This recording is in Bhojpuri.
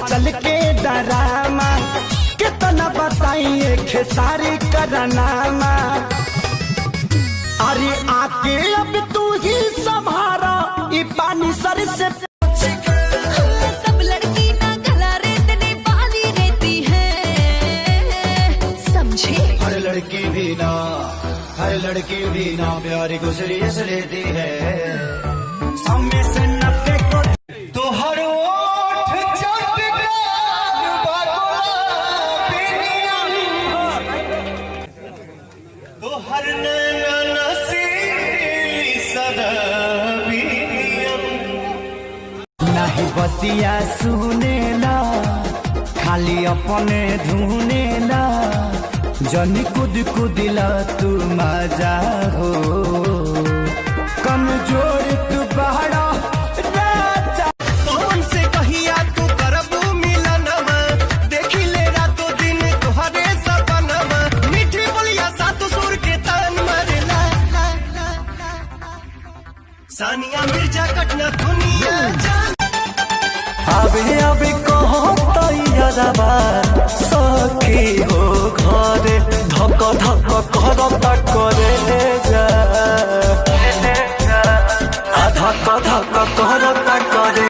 चल के डरामा कितना बताइए खेसारी करनामा। अरे आके अब तू ही संभारा ये पानी सर से। सब लड़की ना गला रेतने वाली रहती है, समझे? हर लड़की भी ना प्यारी को सीरियस लेती है। सामने से नब्बे को तो हर नहीं बतिया सुनेला खाली अपने धुनेला जनी कुद कुदिला तू मजा हो कमजोर तू बहरा राजा। कौन से कहिया तू करबू मिलनवा देखी ले रातों दिन तुहरे सपनवा मीठी बोलिया सातु सुर के तान मारेला। सानिया मिर्जा कटना दुनिया